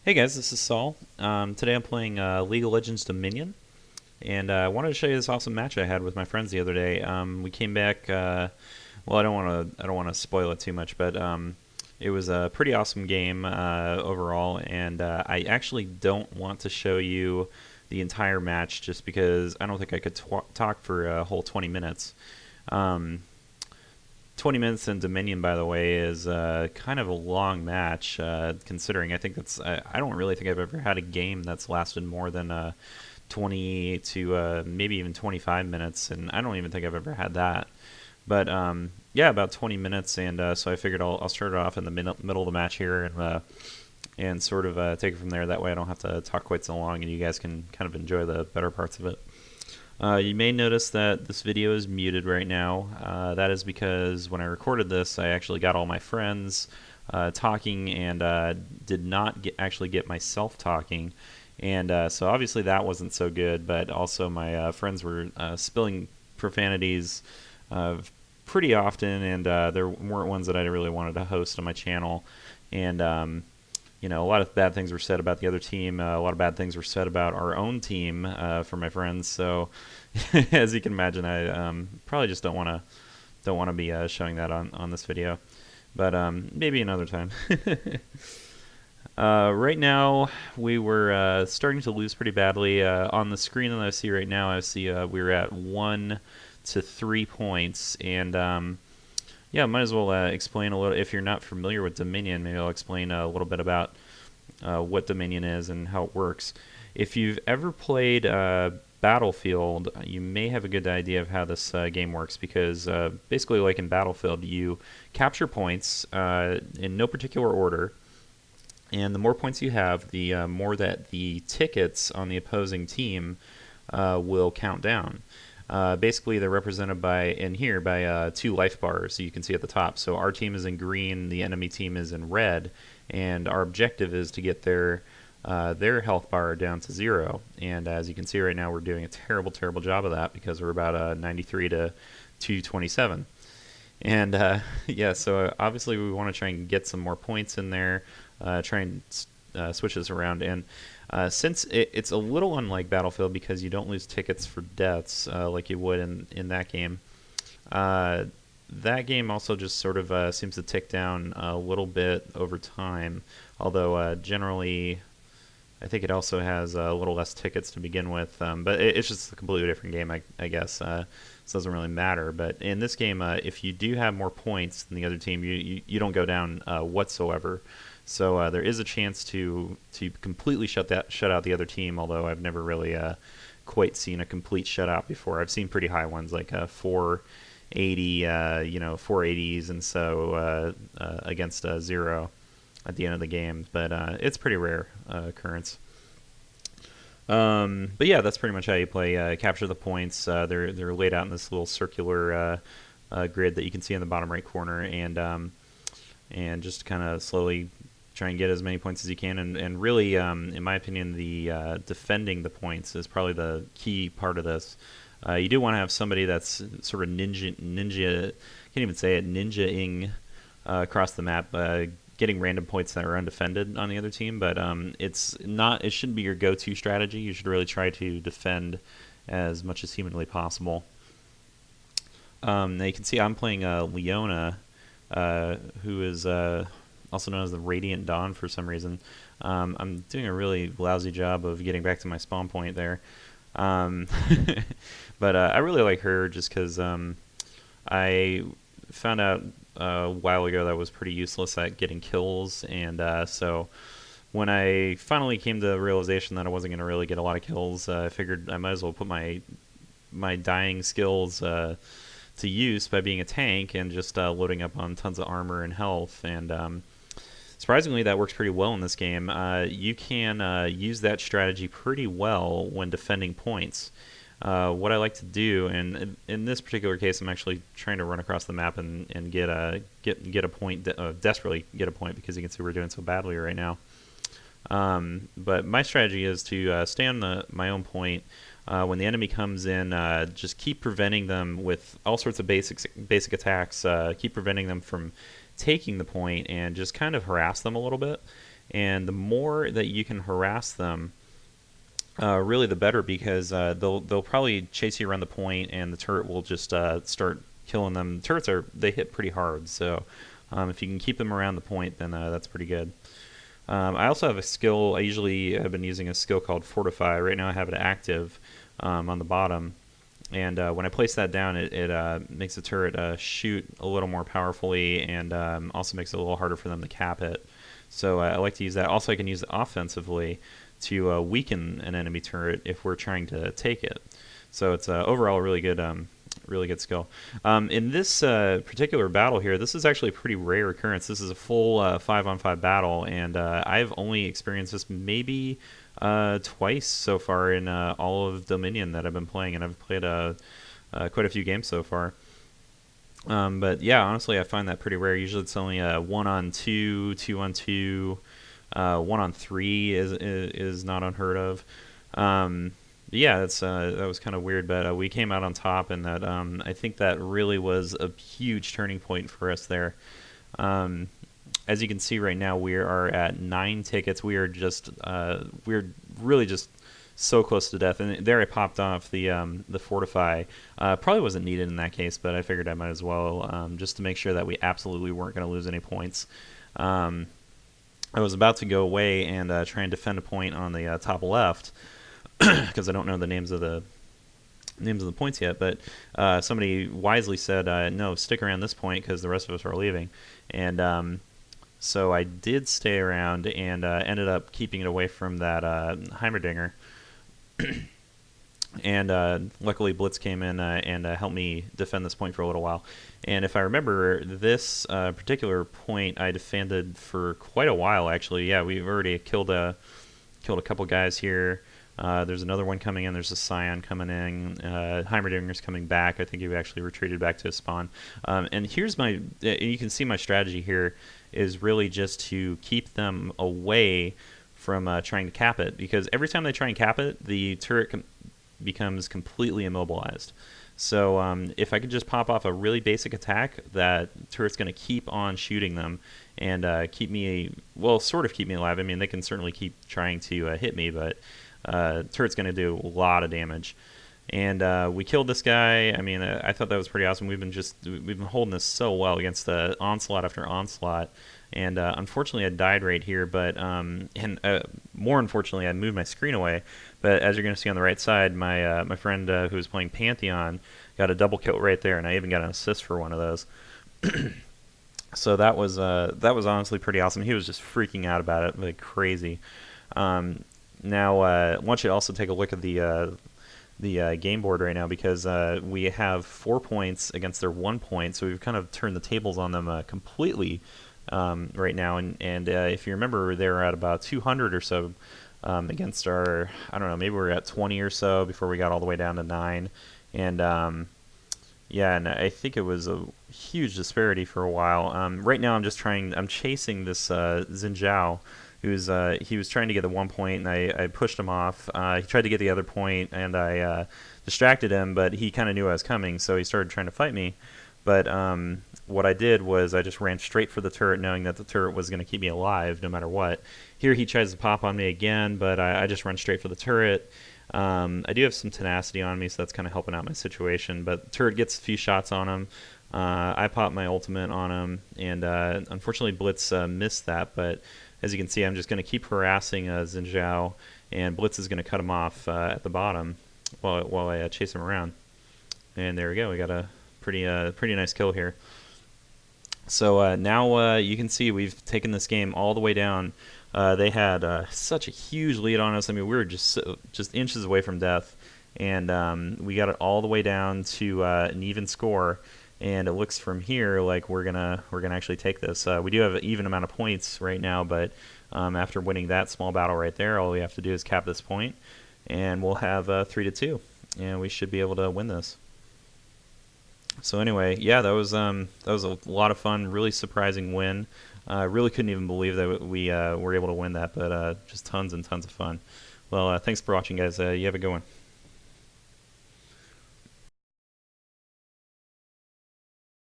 Hey guys, this is Saul. Today I'm playing League of Legends Dominion, and I wanted to show you this awesome match I had with my friends the other day. We came back. Well, I don't want to spoil it too much, but it was a pretty awesome game overall, and I actually don't want to show you the entire match just because I don't think I could talk for a whole 20 minutes. Um, 20 minutes in Dominion, by the way, is kind of a long match, considering I don't really think I've ever had a game that's lasted more than 20 to maybe even 25 minutes, and I don't even think I've ever had that. But yeah, about 20 minutes, and so I figured I'll start it off in the middle of the match here and sort of take it from there. That way I don't have to talk quite so long, and you guys can kind of enjoy the better parts of it. You may notice that this video is muted right now. That is because when I recorded this, I actually got all my friends talking and did not actually get myself talking. And so obviously that wasn't so good, but also my friends were spilling profanities pretty often, and there weren't ones that I really wanted to host on my channel. And a lot of bad things were said about the other team. A lot of bad things were said about our own team for my friends. So, as you can imagine, I probably just don't want to be showing that on this video. But maybe another time. Right now, we were starting to lose pretty badly. On the screen that I see right now, I see we were at 1 to 3 points, and yeah, might as well explain a little. If you're not familiar with Dominion, maybe I'll explain a little bit about what Dominion is and how it works. If you've ever played Battlefield, you may have a good idea of how this game works, because basically, like in Battlefield, you capture points in no particular order, and the more points you have, the more that the tickets on the opposing team will count down. Basically, they're represented by two life bars you can see at the top. So our team is in green, the enemy team is in red, and our objective is to get their health bar down to 0. And as you can see right now, we're doing a terrible, terrible job of that, because we're about 93 to 227. And yeah, so obviously we want to try and get some more points in there, try and switch this around. And since it's a little unlike Battlefield, because you don't lose tickets for deaths like you would in that game, that game also just sort of seems to tick down a little bit over time, although generally I think it also has a little less tickets to begin with, but it's just a completely different game, I guess. This doesn't really matter. But in this game, if you do have more points than the other team, you don't go down whatsoever. So there is a chance to completely shut out the other team, although I've never really quite seen a complete shutout before. I've seen pretty high ones, like 480, 480s, and so against 0 at the end of the game. But it's pretty rare occurrence. But yeah, that's pretty much how you play. Capture the points. They're laid out in this little circular grid that you can see in the bottom right corner, and just kind of slowly try and get as many points as you can. And really, in my opinion, the defending the points is probably the key part of this. You do want to have somebody that's sort of ninja, can't even say it, ninja-ing across the map, getting random points that are undefended on the other team. But it shouldn't be your go-to strategy. You should really try to defend as much as humanly possible. Now you can see I'm playing Leona, who is also known as the Radiant Dawn for some reason. I'm doing a really lousy job of getting back to my spawn point there. But I really like her just because I found out a while ago that I was pretty useless at getting kills, and so when I finally came to the realization that I wasn't going to really get a lot of kills, I figured I might as well put my dying skills to use by being a tank and just loading up on tons of armor and health. And surprisingly, that works pretty well in this game. You can use that strategy pretty well when defending points. What I like to do, and in this particular case, I'm actually trying to run across the map and get a point, desperately get a point, because you can see we're doing so badly right now. But my strategy is to stay on my own point. When the enemy comes in, just keep preventing them with all sorts of basic attacks. Keep preventing them from taking the point, and just kind of harass them a little bit. and the more that you can harass them, really the better, because they'll probably chase you around the point, and the turret will just start killing them. Turrets they hit pretty hard, so if you can keep them around the point, then that's pretty good. I also have a skill. I usually have been using a skill called Fortify. Right now I have it active on the bottom, and when I place that down, it makes the turret shoot a little more powerfully, and also makes it a little harder for them to cap it. So I like to use that. Also, I can use it offensively to weaken an enemy turret if we're trying to take it. So it's overall a really good skill. In this particular battle here, this is actually a pretty rare occurrence. This is a full 5-on-5 battle, and I've only experienced this maybe twice so far in all of Dominion that I've been playing, and I've played quite a few games so far. But yeah, honestly, I find that pretty rare. Usually it's only 1-on-2, 2-on-2, 1-on-3 is not unheard of. Yeah, that was kind of weird, but we came out on top, and that I think that really was a huge turning point for us there. As you can see right now, we are at 9 tickets. We are just we're really just so close to death, and there I popped off the Fortify. Probably wasn't needed in that case, but I figured I might as well, just to make sure that we absolutely weren't going to lose any points. I was about to go away and try and defend a point on the top left, because I don't know the names of the points yet, but somebody wisely said, no, stick around this point because the rest of us are leaving. And so I did stay around, and ended up keeping it away from that Heimerdinger. And luckily Blitz came in and helped me defend this point for a little while. And if I remember, this particular point I defended for quite a while, actually. Yeah, we've already killed a couple guys here. There's another one coming in. There's a Scion coming in. Heimerdinger's coming back. I think he actually retreated back to his spawn. And here's you can see my strategy here is really just to keep them away from trying to cap it, because every time they try and cap it, the turret becomes completely immobilized. So if I could just pop off a really basic attack, that turret's going to keep on shooting them and keep me alive. I mean, they can certainly keep trying to hit me, but turret's going to do a lot of damage. And we killed this guy. I mean, I thought that was pretty awesome. We've been holding this so well against the onslaught after onslaught. And unfortunately, I died right here. But more unfortunately, I moved my screen away. But as you're going to see on the right side, my friend who was playing Pantheon got a double kill right there, and I even got an assist for one of those. So that was honestly pretty awesome. He was just freaking out about it like crazy. Now, I want you to also take a look at the game board right now, because we have 4 points against their 1 point, so we've kind of turned the tables on them completely right now. And if you remember, they were at about 200 or so against our, I don't know, maybe we were at 20 or so before we got all the way down to 9. And yeah, and I think it was a huge disparity for a while. Right now I'm chasing this Xin Zhao, he was trying to get the 1 point, and I pushed him off. He tried to get the other point, and I distracted him, but he kind of knew I was coming, so he started trying to fight me. But what I did was I just ran straight for the turret, knowing that the turret was going to keep me alive no matter what. Here he tries to pop on me again, but I just run straight for the turret. I do have some tenacity on me, so that's kind of helping out my situation. But the turret gets a few shots on him. I pop my ultimate on him, and unfortunately Blitz missed that, but as you can see, I'm just going to keep harassing Xin Zhao, and Blitz is going to cut him off at the bottom while I chase him around. And there we go. We got a pretty nice kill here. So now you can see we've taken this game all the way down. They had such a huge lead on us. I mean, we were just inches away from death, and we got it all the way down to an even score. And it looks from here like we're gonna actually take this. We do have an even amount of points right now, but after winning that small battle right there, all we have to do is cap this point, and we'll have 3-2, and we should be able to win this. So anyway, yeah, that was a lot of fun, really surprising win. I really couldn't even believe that we were able to win that, but just tons and tons of fun. Well, thanks for watching, guys. You have a good one.